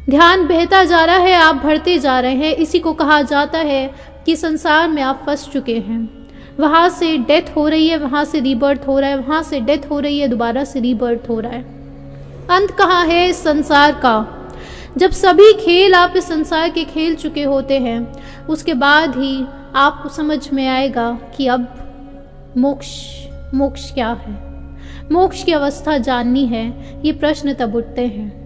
ध्यान बहता जा रहा है, आप बढ़ते जा रहे हैं। इसी को कहा जाता है कि संसार में आप फंस चुके हैं। वहाँ से डेथ हो रही है, वहाँ से रीबर्थ हो रहा है, वहाँ से डेथ हो रही है, दोबारा से रीबर्थ हो रहा है। अंत कहाँ है इस संसार का? जब सभी खेल आप इस संसार के खेल चुके होते हैं, उसके बाद ही आपको समझ में आएगा कि अब मोक्ष क्या है, मोक्ष की अवस्था जाननी है। ये प्रश्न तब उठते हैं।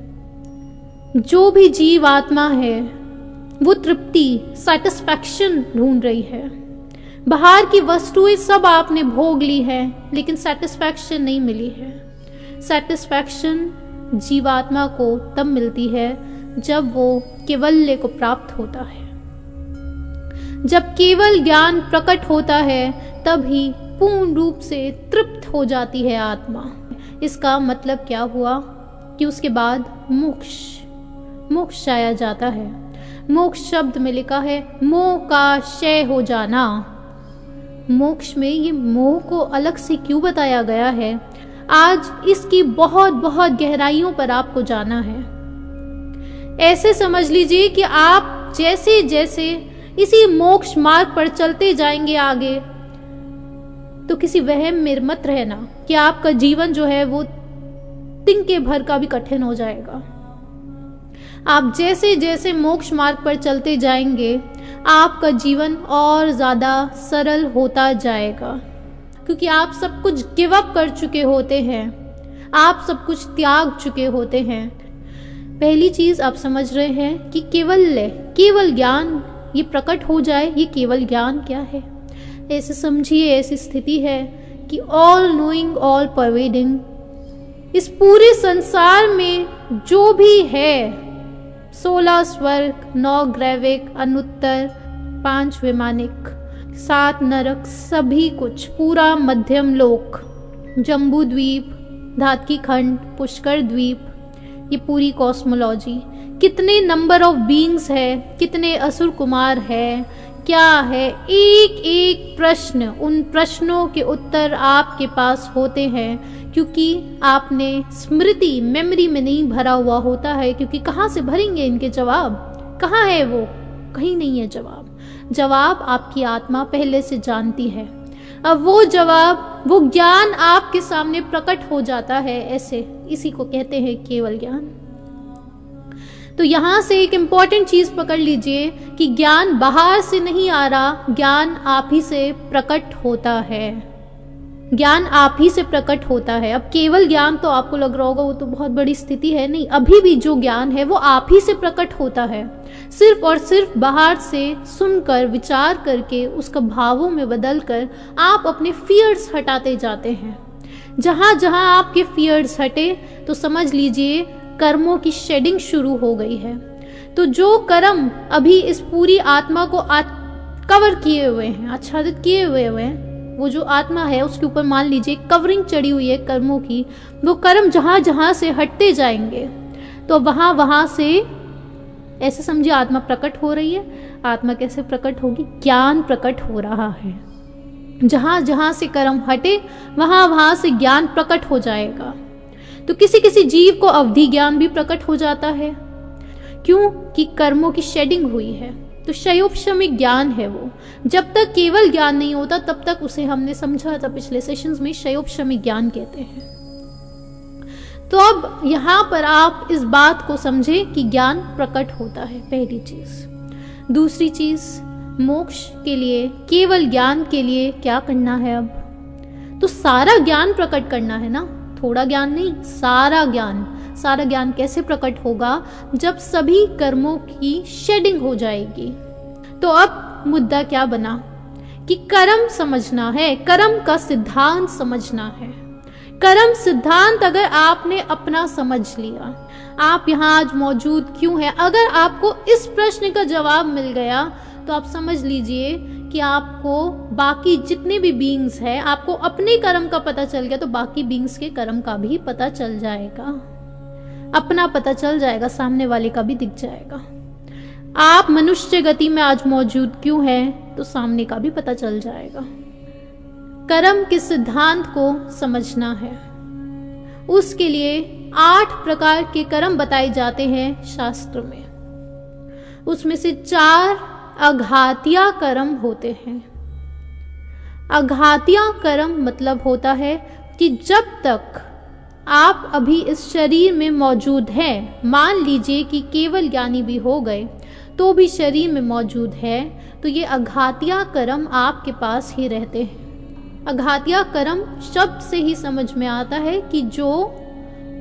जो भी जीव आत्मा है वो तृप्ति, सेटिस्फैक्शन ढूंढ रही है। बाहर की वस्तुएं सब आपने भोग ली है, लेकिन सेटिस्फैक्शन नहीं मिली है। सेटिस्फैक्शन जीवात्मा को तब मिलती है जब वो केवल्य को प्राप्त होता है। जब केवल ज्ञान प्रकट होता है तभी पूर्ण रूप से तृप्त हो जाती है आत्मा। इसका मतलब क्या हुआ कि उसके बाद मोक्ष आया जाता है। मोक्ष शब्द में लिखा है मोह का क्षय हो जाना। मोक्ष में ये मोह को अलग से क्यों बताया गया है, आज इसकी बहुत बहुत गहराइयों पर आपको जाना है। ऐसे समझ लीजिए कि आप जैसे जैसे इसी मोक्ष मार्ग पर चलते जाएंगे आगे, तो किसी वहम में मत रहना कि आपका जीवन जो है वो तिनके भर का भी कठिन हो जाएगा। आप जैसे जैसे मोक्ष मार्ग पर चलते जाएंगे, आपका जीवन और ज्यादा सरल होता जाएगा, क्योंकि आप सब कुछ गिव अप कर चुके होते हैं, आप सब कुछ त्याग चुके होते हैं। पहली चीज आप समझ रहे हैं कि केवल ज्ञान ये प्रकट हो जाए। ये केवल ज्ञान क्या है? ऐसे समझिए, ऐसी स्थिति है कि ऑल नोइंग, ऑल परवेडिंग, इस पूरे संसार में जो भी है, 16 स्वर्ग, 9 ग्रैविक, अनुत्तर, 5 विमानिक, 7 नरक, सभी कुछ, पूरा मध्यम लोक, जम्बू द्वीप, धातकी खंड, पुष्कर द्वीप, ये पूरी कॉस्मोलॉजी, कितने नंबर ऑफ बीइंग्स है, कितने असुर कुमार है, क्या है, एक एक प्रश्न, उन प्रश्नों के उत्तर आपके पास होते हैं, क्योंकि आपने स्मृति, मेमोरी में नहीं भरा हुआ होता है। क्योंकि कहाँ से भरेंगे इनके जवाब? कहाँ है वो? कहीं नहीं है जवाब आपकी आत्मा पहले से जानती है। अब वो जवाब, वो ज्ञान आपके सामने प्रकट हो जाता है। ऐसे इसी को कहते हैं केवल ज्ञान। तो यहां से एक इंपॉर्टेंट चीज पकड़ लीजिए कि ज्ञान बाहर से नहीं आ रहा, ज्ञान आप ही से प्रकट होता है। ज्ञान आप ही से प्रकट होता है। अब केवल ज्ञान तो आपको लग रहा होगा वो तो बहुत बड़ी स्थिति है, नहीं, अभी भी जो ज्ञान है वो आप ही से प्रकट होता है। सिर्फ और सिर्फ बाहर से सुनकर, विचार करके, उसका भावों में बदलकर आप अपने फियर्स हटाते जाते हैं। जहां जहां आपके फियर्स हटे तो समझ लीजिए कर्मों की शेडिंग शुरू हो गई है। तो जो कर्म अभी इस पूरी आत्मा को कवर किए हुए हैं, आच्छादित किए हुए हैं, वो जो आत्मा है उसके ऊपर मान लीजिए कवरिंग चढ़ी हुई है कर्मों की, वो कर्म जहां जहां से हटते जाएंगे तो वहां वहां से, ऐसे समझिए, आत्मा प्रकट हो रही है। आत्मा कैसे प्रकट होगी? ज्ञान प्रकट हो रहा है। जहां जहां से कर्म हटे वहां वहां से ज्ञान प्रकट हो जाएगा। तो किसी किसी जीव को अवधि ज्ञान भी प्रकट हो जाता है। क्यों? कि कर्मों की शेडिंग हुई है। तो क्षयोपशमिक ज्ञान है वो। जब तक केवल ज्ञान नहीं होता तब तक उसे हमने समझा था पिछले सेशंस में, क्षयोपशमिक ज्ञान कहते हैं। तो अब यहां पर आप इस बात को समझे कि ज्ञान प्रकट होता है, पहली चीज। दूसरी चीज, मोक्ष के लिए, केवल ज्ञान के लिए क्या करना है? अब तो सारा ज्ञान प्रकट करना है ना, थोड़ा ज्ञान नहीं, सारा ज्ञान। सारा ज्ञान कैसे प्रकट होगा? जब सभी कर्मों की शेडिंग हो जाएगी। तो अब मुद्दा क्या बना कि कर्म समझना है, कर्म का सिद्धांत समझना है। कर्म सिद्धांत अगर आपने अपना समझ लिया, आप यहाँ आज मौजूद क्यों हैं, अगर आपको इस प्रश्न का जवाब मिल गया तो आप समझ लीजिए कि आपको बाकी जितने भी बीइंग्स हैं, आपको अपने कर्म का पता चल गया तो बाकी बीइंग्स के कर्म का भी पता चल जाएगा। अपना पता चल जाएगा, सामने वाले का भी दिख जाएगा। आप मनुष्य गति में आज मौजूद क्यों हैं तो सामने का भी पता चल जाएगा। कर्म के सिद्धांत को समझना है, उसके लिए 8 प्रकार के कर्म बताए जाते हैं शास्त्र में। उसमें से 4 अघातिया कर्म होते हैं। अघातिया कर्म मतलब होता है कि जब तक आप अभी इस शरीर में मौजूद हैं, मान लीजिए कि केवल ज्ञानी भी हो गए तो भी शरीर में मौजूद है, तो ये अघातिया कर्म आपके पास ही रहते हैं। अघातिया कर्म शब्द से ही समझ में आता है कि जो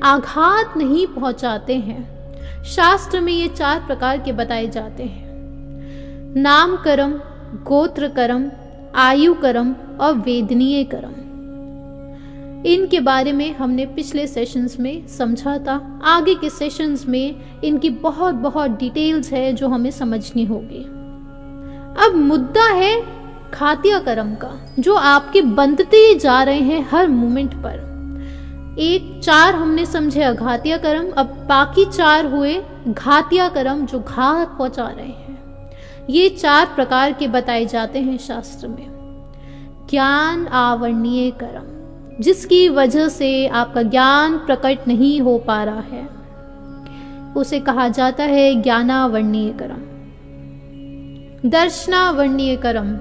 आघात नहीं पहुंचाते हैं। शास्त्र में ये 4 प्रकार के बताए जाते हैं: नाम कर्म, गोत्र कर्म, आयु कर्म और वेदनीय कर्म। इनके बारे में हमने पिछले सेशंस में समझा था। आगे के सेशंस में इनकी बहुत बहुत डिटेल्स है जो हमें समझनी होगी। अब मुद्दा है घातिया कर्म का, जो आपके बनते जा रहे हैं हर मोमेंट पर। 4 हमने समझे अघातिया कर्म, अब बाकी 4 हुए घातिया कर्म जो घात पहुंचा रहे हैं। ये 4 प्रकार के बताए जाते हैं शास्त्र में। ज्ञान आवरणीय कर्म, जिसकी वजह से आपका ज्ञान प्रकट नहीं हो पा रहा है, उसे कहा जाता है ज्ञानावरणीय कर्म। दर्शनावरणीय कर्म,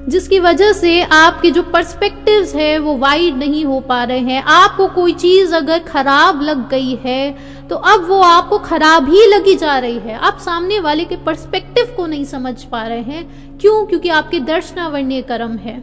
जिसकी वजह से आपके जो पर्सपेक्टिव्स है वो वाइड नहीं हो पा रहे हैं। आपको कोई चीज अगर खराब लग गई है तो अब वो आपको खराब ही लगी जा रही है। आप सामने वाले के पर्सपेक्टिव को नहीं समझ पा रहे हैं। क्यों? क्योंकि आपके दर्शनावरणीय कर्म है।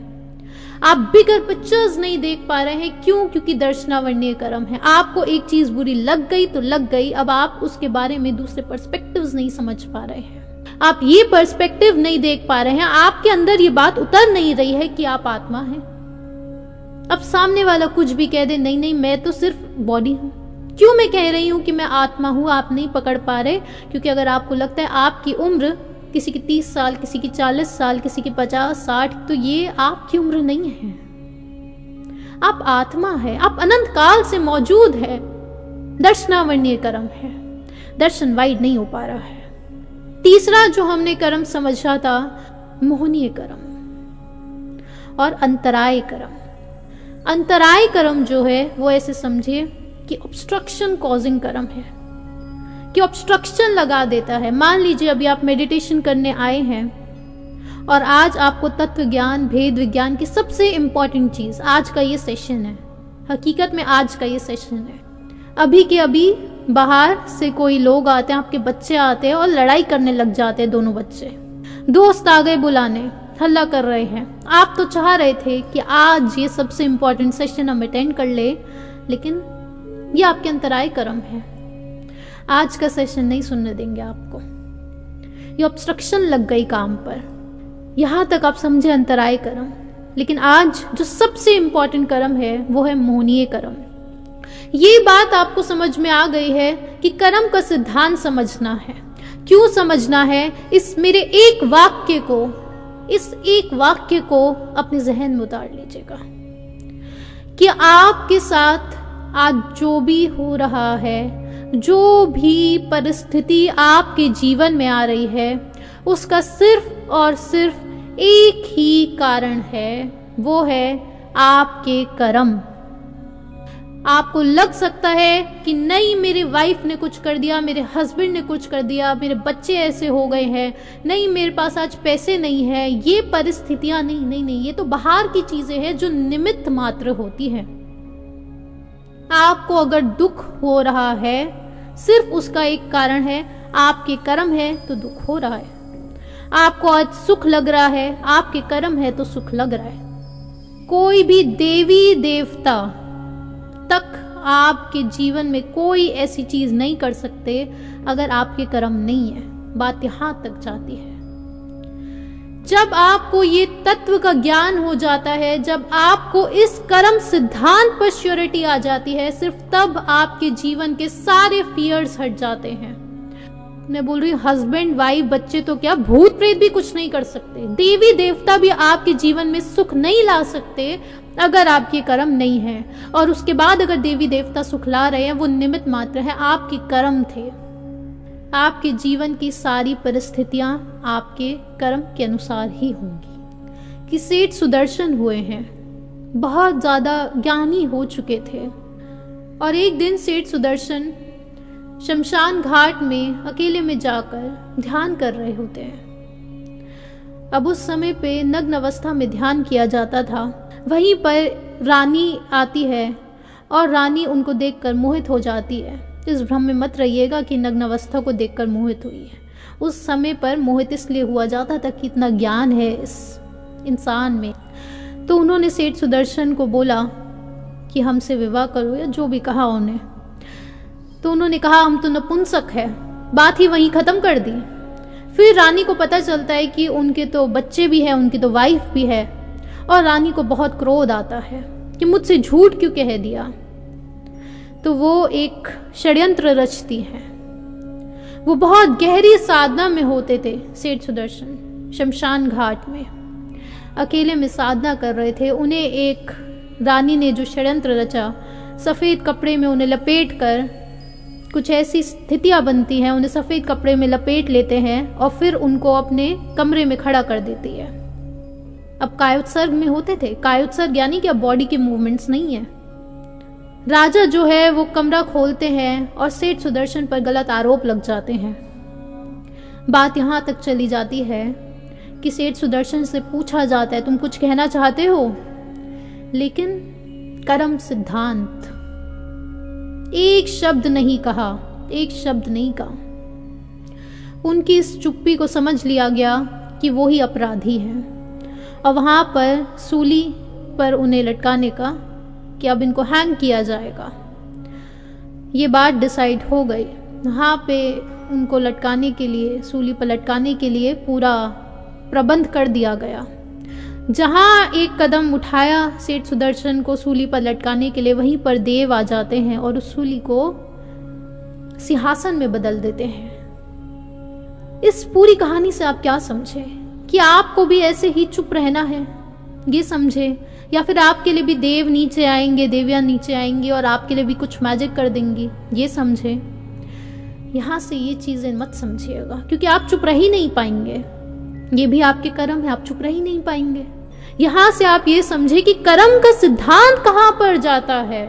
आप बिगर पिक्चर्स नहीं देख पा रहे हैं। क्यों? क्योंकि दर्शनावरणीय कर्म है। आपको एक चीज बुरी लग गई तो लग गई, अब आप उसके बारे में दूसरे पर्सपेक्टिव्स नहीं समझ पा रहे हैं। आप ये पर्सपेक्टिव नहीं देख पा रहे हैं। आपके अंदर ये बात उतर नहीं रही है कि आप आत्मा हैं। अब सामने वाला कुछ भी कह दे, नहीं नहीं मैं तो सिर्फ बॉडी हूं। क्यों मैं कह रही हूं कि मैं आत्मा हूं? आप नहीं पकड़ पा रहे, क्योंकि अगर आपको लगता है आपकी उम्र किसी की 30 साल, किसी की 40 साल, किसी की 50-60, तो ये आपकी उम्र नहीं है। आप आत्मा है, आप अनंत काल से मौजूद है। दर्शनावरणीय कर्म है, दर्शन वाइड नहीं हो पा रहा है। तीसरा जो हमने कर्म समझा था, मोहनीय कर्म और अंतराय कर्म। अंतराय कर्म जो है वो ऐसे समझिए कि ऑब्स्ट्रक्शन कॉजिंग कर्म है, कि ऑब्स्ट्रक्शन लगा देता है। मान लीजिए अभी आप मेडिटेशन करने आए हैं और आज आपको तत्व ज्ञान, भेद विज्ञान की सबसे इंपॉर्टेंट चीज आज का ये सेशन है। हकीकत में आज का ये सेशन है। अभी के अभी बाहर से कोई लोग आते हैं, आपके बच्चे आते हैं और लड़ाई करने लग जाते हैं। दोनों बच्चे, दोस्त आ गए बुलाने, हल्ला कर रहे हैं। आप तो चाह रहे थे कि आज ये सबसे इंपॉर्टेंट सेशन हम अटेंड कर ले, लेकिन ये आपके अंतराय कर्म है। आज का सेशन नहीं सुनने देंगे आपको। ये ऑब्स्ट्रक्शन लग गई काम पर, यहां तक आप समझे अंतराय कर्म। लेकिन आज जो सबसे इंपॉर्टेंट कर्म है वो है मोहनीय कर्म। ये बात आपको समझ में आ गई है कि कर्म का सिद्धांत समझना है। क्यों समझना है? इस मेरे एक वाक्य को अपने जहन में उतार लीजिएगा कि आपके साथ आज जो भी हो रहा है, जो भी परिस्थिति आपके जीवन में आ रही है, उसका सिर्फ और सिर्फ एक ही कारण है, वो है आपके कर्म। आपको लग सकता है कि नहीं मेरे वाइफ ने कुछ कर दिया, मेरे हस्बैंड ने कुछ कर दिया, मेरे बच्चे ऐसे हो गए हैं, नहीं मेरे पास आज पैसे नहीं है, ये परिस्थितियां नहीं, ये तो बाहर की चीजें हैं जो निमित्त मात्र होती हैं। आपको अगर दुख हो रहा है, सिर्फ उसका एक कारण है, आपके कर्म है तो दुख हो रहा है। आपको आज सुख लग रहा है, आपके कर्म है तो सुख लग रहा है। कोई भी देवी देवता तक आपके जीवन में कोई ऐसी चीज नहीं कर सकते अगर आपके कर्म नहीं है। बात यहां तक जाती है। जब आपको ये तत्व का ज्ञान हो जाता है, जब आपको इस कर्म सिद्धांत पर श्योरिटी आ जाती है, सिर्फ तब आपके जीवन के सारे फियर्स हट जाते हैं। मैं बोल रही हूँ हस्बैंड, वाइफ, बच्चे तो क्या, भूत प्रेत भी कुछ नहीं कर सकते। देवी देवता भी आपके जीवन में सुख नहीं ला सकते अगर आपके कर्म नहीं है। और उसके बाद अगर देवी देवता सुख ला रहे हैं, वो निमित्त मात्र है, आपके कर्म थे। आपके जीवन की सारी परिस्थितियां आपके कर्म के अनुसार ही होंगी। कि सेठ सुदर्शन हुए हैं, बहुत ज्यादा ज्ञानी हो चुके थे, और एक दिन सेठ सुदर्शन शमशान घाट में अकेले में जाकर ध्यान कर रहे होते हैं। अब उस समय पे नग्न अवस्था में ध्यान किया जाता था। वहीं पर रानी आती है और रानी उनको देखकर मोहित हो जाती है। इस भ्रम में मत रहिएगा कि नग्न अवस्था को देखकर मोहित हुई है। उस समय पर मोहित इसलिए हुआ जाता था कि इतना ज्ञान है इस इंसान में। तो उन्होंने सेठ सुदर्शन को बोला कि हमसे विवाह करो, या जो भी कहा उन्हें। तो उन्होंने कहा हम तो नपुंसक है। बात ही वहीं खत्म कर दी। फिर रानी को पता चलता है कि उनके तो बच्चे भी हैं, उनकी तो वाइफ भी है, और रानी को बहुत क्रोध आता है कि मुझसे झूठ क्यों कह दिया। तो वो एक षड्यंत्र रचती है। वो बहुत गहरी साधना में होते थे। सेठ सुदर्शन शमशान घाट में अकेले में साधना कर रहे थे। उन्हें एक रानी ने जो षड्यंत्र रचा, सफ़ेद कपड़े में उन्हें लपेट कर, कुछ ऐसी स्थितियां बनती हैं, उन्हें सफ़ेद कपड़े में लपेट लेते हैं और फिर उनको अपने कमरे में खड़ा कर देती है। अब कायोत्सर्ग में होते थे। कायोत्सर्ग यानी कि अब बॉडी के मूवमेंट्स नहीं है। राजा जो है वो कमरा खोलते हैं और सेठ सुदर्शन पर गलत आरोप लग जाते हैं। बात यहाँ तक चली जाती है कि सेठ सुदर्शन से पूछा जाता है तुम कुछ कहना चाहते हो, लेकिन कर्म सिद्धांत एक शब्द नहीं कहा, एक शब्द नहीं कहा। उनकी इस चुप्पी को समझ लिया गया कि वो ही अपराधी है, और वहां पर सूली पर उन्हें लटकाने का कि अब इनको हैंग किया जाएगा, ये बात डिसाइड हो गई। वहाँ पे उनको लटकाने के लिए, सूली पर लटकाने के लिए पूरा प्रबंध कर दिया गया। जहाँ एक कदम उठाया सेठ सुदर्शन को सूली पर लटकाने के लिए, वहीं पर देव आ जाते हैं और उस सूली को सिंहासन में बदल देते हैं। इस पूरी कहानी से आप क्या समझे? कि आपको भी ऐसे ही चुप रहना है, ये समझे, या फिर आपके लिए भी देव नीचे आएंगे, देवियां नीचे आएंगी और आपके लिए भी कुछ मैजिक कर देंगी, ये समझे। यहां से ये चीजें मत समझिएगा, क्योंकि आप चुप रह ही नहीं पाएंगे। ये भी आपके कर्म है, आप चुप रह ही नहीं पाएंगे। यहां से आप ये समझे कि कर्म का सिद्धांत कहां पर जाता है।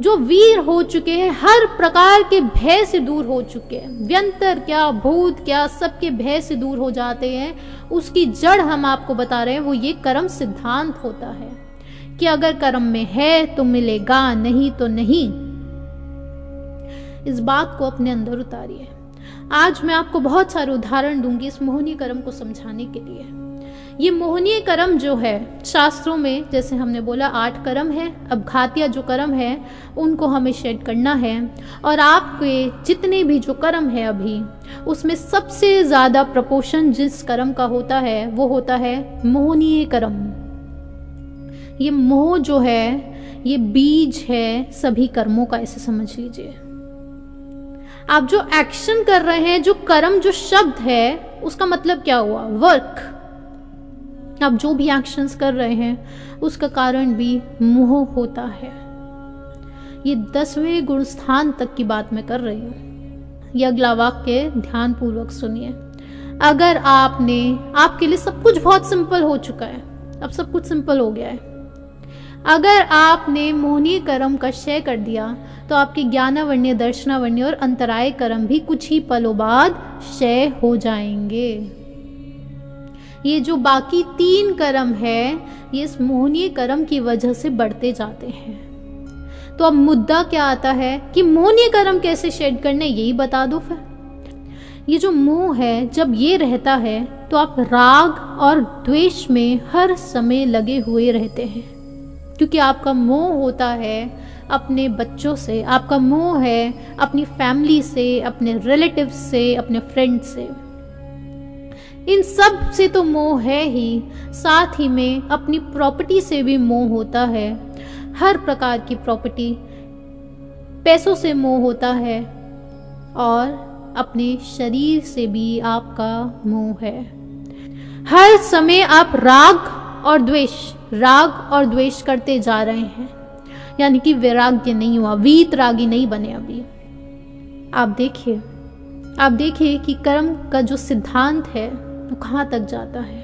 जो वीर हो चुके हैं, हर प्रकार के भय से दूर हो चुके हैं, व्यंतर क्या, भूत क्या, सबके भय से दूर हो जाते हैं। उसकी जड़ हम आपको बता रहे हैं, वो ये कर्म सिद्धांत होता है कि अगर कर्म में है तो मिलेगा, नहीं तो नहीं। इस बात को अपने अंदर उतारिए। आज मैं आपको बहुत सारे उदाहरण दूंगी इस मोहनीय कर्म को समझाने के लिए। ये मोहनीय कर्म जो है, शास्त्रों में जैसे हमने बोला 8 कर्म है। अब घातिया जो कर्म है उनको हमें शेड करना है, और आपके जितने भी जो कर्म है अभी, उसमें सबसे ज्यादा प्रपोर्शन जिस कर्म का होता है वो होता है मोहनीय कर्म। ये मोह जो है ये बीज है सभी कर्मों का, ऐसे समझ लीजिए। आप जो एक्शन कर रहे हैं, जो कर्म, जो शब्द है, उसका मतलब क्या हुआ? वर्क। आप जो भी एक्शंस कर रहे हैं उसका कारण भी मोह होता है। ये 10वें गुण स्थान तक की बात मैं कर रही हूं। ये अगला वाक्य ध्यान पूर्वक सुनिए। अगर आपके लिए सब कुछ बहुत सिंपल हो चुका है, अब सब कुछ सिंपल हो गया है। अगर आपने मोहनीय कर्म का क्षय कर दिया तो आपके ज्ञानावण्य, दर्शनावण्य और अंतराय कर्म भी कुछ ही पलों बाद क्षय हो जाएंगे। ये जो बाकी 3 कर्म है, ये इस मोहनीय कर्म की वजह से बढ़ते जाते हैं। तो अब मुद्दा क्या आता है कि मोहनीय कर्म कैसे शेड करने, यही बता दो फिर। ये जो मोह है, जब ये रहता है तो आप राग और द्वेष में हर समय लगे हुए रहते हैं, क्योंकि आपका मोह होता है अपने बच्चों से, आपका मोह है अपनी फैमिली से, अपने रिलेटिव्स से, अपने फ्रेंड से। इन सब से तो मोह है ही, साथ ही में अपनी प्रॉपर्टी से भी मोह होता है। हर प्रकार की प्रॉपर्टी, पैसों से मोह होता है, और अपने शरीर से भी आपका मोह है। हर समय आप राग और द्वेष करते जा रहे हैं, यानी कि वैराग्य नहीं हुआ, वीतरागी नहीं बने अभी। आप देखिए कि कर्म का जो सिद्धांत है वो कहाँ तक जाता है।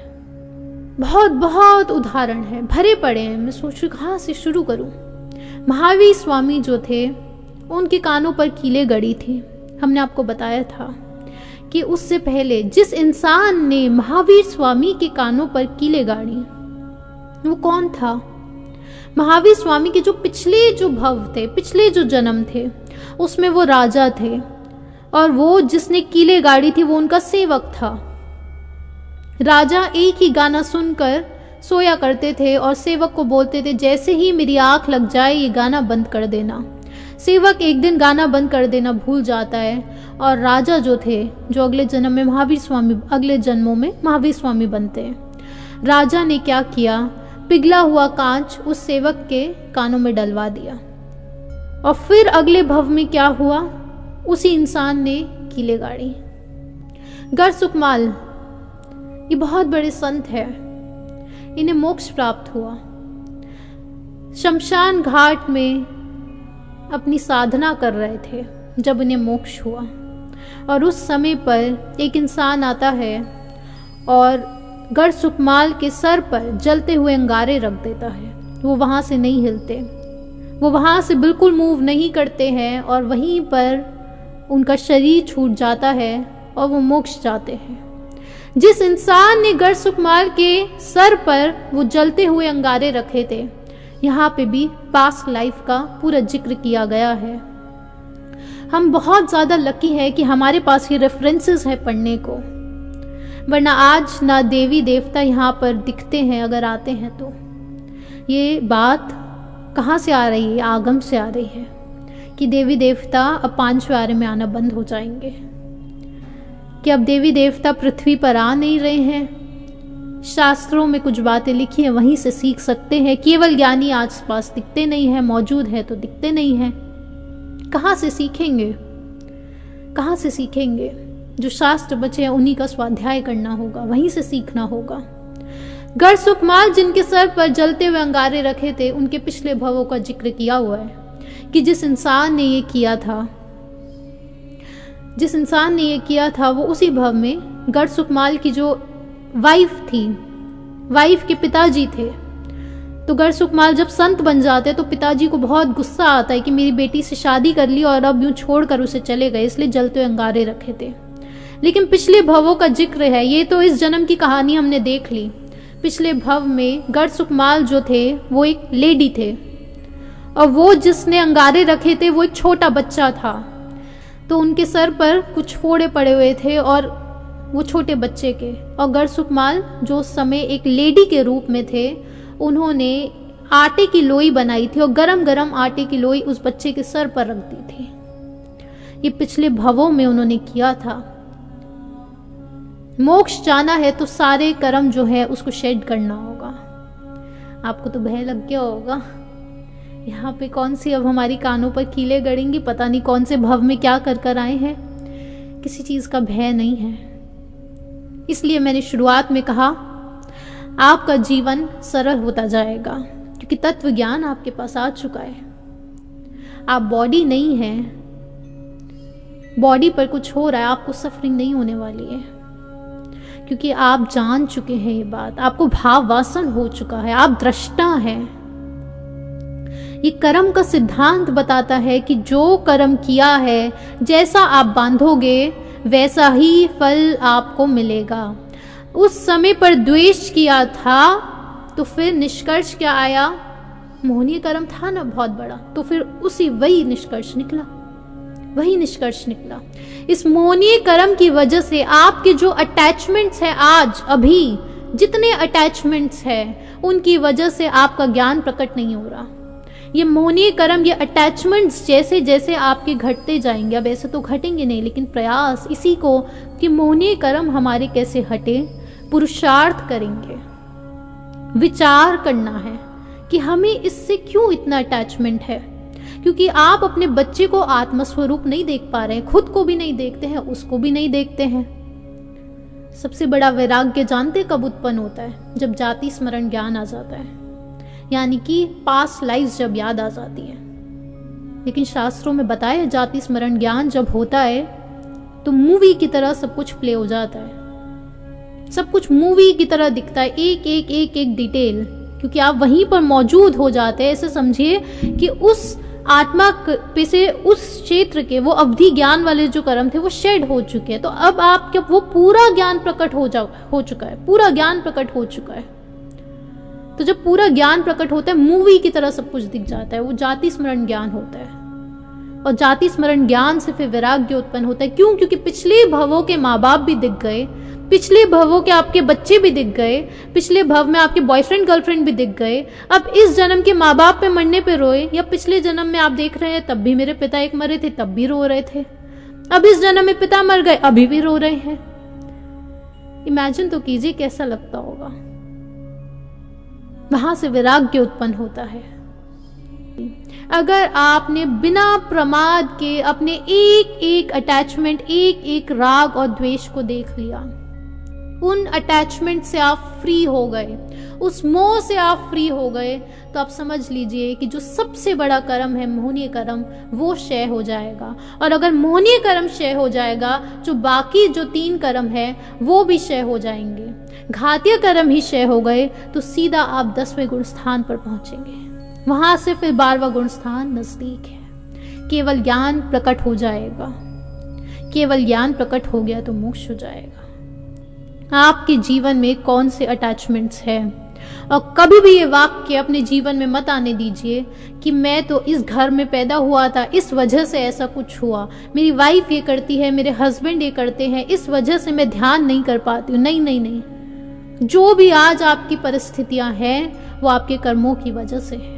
बहुत बहुत उदाहरण है, भरे पड़े हैं। मैं सोचूं कहाँ से शुरू करूं। महावीर स्वामी जो थे उनके कानों पर कीलें गड़ी थी। हमने आपको बताया था कि उससे पहले जिस इंसान ने महावीर स्वामी के कानों पर कीलें गाड़ी वो कौन था? महावीर स्वामी के जो पिछले जो भव थे, पिछले जो जन्म थे, उसमें वो राजा थे और वो जिसने कीलें गाड़ी थी वो उनका सेवक था। राजा एक ही गाना सुनकर सोया करते थे और सेवक को बोलते थे जैसे ही मेरी आंख लग जाए ये गाना बंद कर देना। सेवक एक दिन गाना बंद कर देना भूल जाता है और राजा जो थे, जो अगले जन्म में महावीर स्वामी, अगले जन्मों में महावीर स्वामी बनते हैं। राजा ने क्या किया, पिघला हुआ कांच उस सेवक के कानों में डलवा दिया और फिर अगले भव में क्या हुआ, उसी इंसान ने कीलें गाड़ी। गर सुकमाल ये बहुत बड़े संत है, इन्हें मोक्ष प्राप्त हुआ। शमशान घाट में अपनी साधना कर रहे थे जब इन्हें मोक्ष हुआ और उस समय पर एक इंसान आता है और गर सुकमाल के सर पर जलते हुए अंगारे रख देता है। वो वहाँ से नहीं हिलते, वो वहाँ से बिल्कुल मूव नहीं करते हैं और वहीं पर उनका शरीर छूट जाता है और वो मोक्ष जाते हैं। जिस इंसान ने गर सुकमाल के सर पर वो जलते हुए अंगारे रखे थे, यहाँ पे भी पास्ट लाइफ का पूरा जिक्र किया गया है। हम बहुत ज़्यादा लकी है कि हमारे पास ये रेफरेंसेस है पढ़ने को, वरना आज ना देवी देवता यहाँ पर दिखते हैं। अगर आते हैं तो ये बात कहाँ से आ रही है? आगम से आ रही है कि देवी देवता अब 5वें आरे में आना बंद हो जाएंगे, कि अब देवी देवता पृथ्वी पर आ नहीं रहे हैं। शास्त्रों में कुछ बातें लिखी हैं, वहीं से सीख सकते हैं। केवल ज्ञानी आस पास दिखते नहीं है, मौजूद है तो दिखते नहीं है। कहाँ से सीखेंगे? कहाँ से सीखेंगे? जो शास्त्र बचे हैं उन्हीं का स्वाध्याय करना होगा, वहीं से सीखना होगा। गर सुकमाल जिनके सर पर जलते हुए अंगारे रखे थे, उनके पिछले भवों का जिक्र किया हुआ है कि जिस इंसान ने ये किया था, जिस इंसान ने ये किया था वो उसी भव में गर सुकमाल की जो वाइफ थी, वाइफ के पिताजी थे। तो गर सुकमाल जब संत बन जाते तो पिताजी को बहुत गुस्सा आता है कि मेरी बेटी से शादी कर ली और अब यूं छोड़कर उसे चले गए, इसलिए जलते हुए अंगारे रखे थे। लेकिन पिछले भवों का जिक्र है, ये तो इस जन्म की कहानी हमने देख ली। पिछले भव में गर सुकमाल जो थे वो एक लेडी थे और वो जिसने अंगारे रखे थे वो एक छोटा बच्चा था। तो उनके सर पर कुछ फोड़े पड़े हुए थे और वो छोटे बच्चे के, और गर सुकमाल जो उस समय एक लेडी के रूप में थे, उन्होंने आटे की लोई बनाई थी और गरम गरम आटे की लोई उस बच्चे के सर पर रख दी थी। ये पिछले भवों में उन्होंने किया था। मोक्ष जाना है तो सारे कर्म जो है उसको शेड करना होगा। आपको तो भय लग गया होगा, यहाँ पे कौन सी अब हमारी कानों पर कीलें गड़ेंगी, पता नहीं कौन से भव में क्या कर कर आए हैं। किसी चीज का भय नहीं है। इसलिए मैंने शुरुआत में कहा आपका जीवन सरल होता जाएगा, क्योंकि तत्व ज्ञान आपके पास आ चुका है। आप बॉडी नहीं है, बॉडी पर कुछ हो रहा है, आपको सफरिंग नहीं होने वाली है, क्योंकि आप जान चुके हैं ये बात। आपको भाव वासन हो चुका है, आप दृष्टा हैं। ये कर्म का सिद्धांत बताता है कि जो कर्म किया है, जैसा आप बांधोगे वैसा ही फल आपको मिलेगा। उस समय पर द्वेष किया था तो फिर निष्कर्ष क्या आया? मोहनीय कर्म था ना बहुत बड़ा, तो फिर वही निष्कर्ष निकला, वही निष्कर्ष निकला। इस मोहनीय कर्म की वजह से आपके जो अटैचमेंट्स हैं, आज अभी जितने अटैचमेंट्स हैं, उनकी वजह से आपका ज्ञान प्रकट नहीं हो रहा। ये मोहनीय कर्म, ये अटैचमेंट्स जैसे जैसे आपके घटते जाएंगे, अब ऐसे तो घटेंगे नहीं, लेकिन प्रयास इसी को कि मोहनीय कर्म हमारे कैसे हटे, पुरुषार्थ करेंगे। विचार करना है कि हमें इससे क्यों इतना अटैचमेंट है, क्योंकि आप अपने बच्चे को आत्मस्वरूप नहीं देख पा रहे हैं, खुद को भी नहीं देखते हैं, उसको भी नहीं देखते हैं। सबसे बड़ा वैराग्य जानते कब उत्पन्न होता है? जब जाति स्मरण ज्ञान आ जाता है, यानी कि पास्ट लाइफ जब याद आ जाती है। लेकिन शास्त्रों में बताया जाति स्मरण ज्ञान जब होता है तो मूवी की तरह सब कुछ प्ले हो जाता है, सब कुछ मूवी की तरह दिखता है, एक एक एक एक डिटेल क्योंकि आप वहीं पर मौजूद हो जाते हैं। ऐसे समझिए कि उस आत्मा पे से उस क्षेत्र के वो अवधि ज्ञान वाले जो कर्म थे वो शेड हो चुके हैं। तो अब आपके वो पूरा ज्ञान प्रकट हो चुका है, पूरा ज्ञान प्रकट हो चुका है। तो जब पूरा ज्ञान प्रकट होता है, मूवी की तरह सब कुछ दिख जाता है, वो जाति स्मरण ज्ञान होता है। और जाति स्मरण ज्ञान से फिर वैराग्य उत्पन्न होता है। क्यों? क्योंकि पिछले भवों के माँ बाप भी दिख गए, पिछले भवों के आपके बच्चे भी दिख गए, पिछले भव में आपके बॉयफ्रेंड गर्लफ्रेंड भी दिख गए। अब इस जन्म के माँ बाप पे मरने पे रोए, या पिछले जन्म में आप देख रहे हैं तब भी मेरे पिता एक मरे थे तब भी रो रहे थे, अब इस जन्म में पिता मर गए अभी भी रो रहे हैं। इमेजिन तो कीजिए कैसा लगता होगा। वहां से वैराग्य उत्पन्न होता है। अगर आपने बिना प्रमाद के अपने एक एक अटैचमेंट, एक एक राग और द्वेष को देख लिया, उन अटैचमेंट से आप फ्री हो गए, उस मोह से आप फ्री हो गए, तो आप समझ लीजिए कि जो सबसे बड़ा कर्म है मोहनीय कर्म, वो क्षय हो जाएगा। और अगर मोहनीय कर्म क्षय हो जाएगा, जो बाकी जो 3 कर्म है वो भी क्षय हो जाएंगे। घातीय कर्म ही क्षय हो गए तो सीधा आप 10वें गुण स्थान पर पहुंचेंगे। वहां से फिर 12वां गुण स्थान नजदीक है। केवल ज्ञान प्रकट हो जाएगा, केवल ज्ञान प्रकट हो गया तो मोक्ष हो जाएगा। आपके जीवन में कौन से अटैचमेंट्स हैं? और कभी भी ये वाक्य अपने जीवन में मत आने दीजिए कि मैं तो इस घर में पैदा हुआ था, इस वजह से ऐसा कुछ हुआ, मेरी वाइफ ये करती है, मेरे हस्बैंड ये करते हैं, इस वजह से मैं ध्यान नहीं कर पाती हूँ। नहीं नहीं नहीं, जो भी आज आपकी परिस्थितियां हैं वो आपके कर्मों की वजह से है।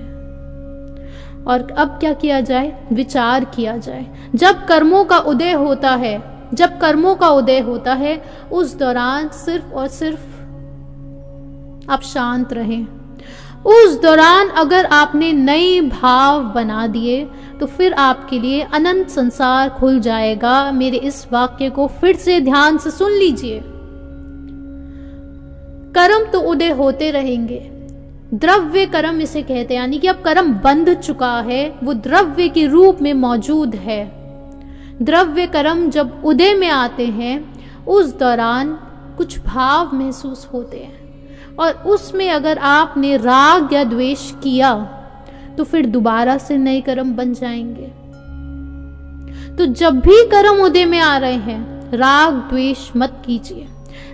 और अब क्या किया जाए? विचार किया जाए। जब कर्मों का उदय होता है, जब कर्मों का उदय होता है, उस दौरान सिर्फ और सिर्फ आप शांत रहें। उस दौरान अगर आपने नए भाव बना दिए तो फिर आपके लिए अनंत संसार खुल जाएगा। मेरे इस वाक्य को फिर से ध्यान से सुन लीजिए। कर्म तो उदय होते रहेंगे, द्रव्य कर्म इसे कहते हैं, यानी कि अब कर्म बंध चुका है, वो द्रव्य के रूप में मौजूद है। द्रव्य कर्म जब उदय में आते हैं, उस दौरान कुछ भाव महसूस होते हैं, और उसमें अगर आपने राग या द्वेष किया तो फिर दोबारा से नए कर्म बन जाएंगे। तो जब भी कर्म उदय में आ रहे हैं, राग द्वेष मत कीजिए,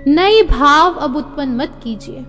नए भाव अब उत्पन्न मत कीजिए।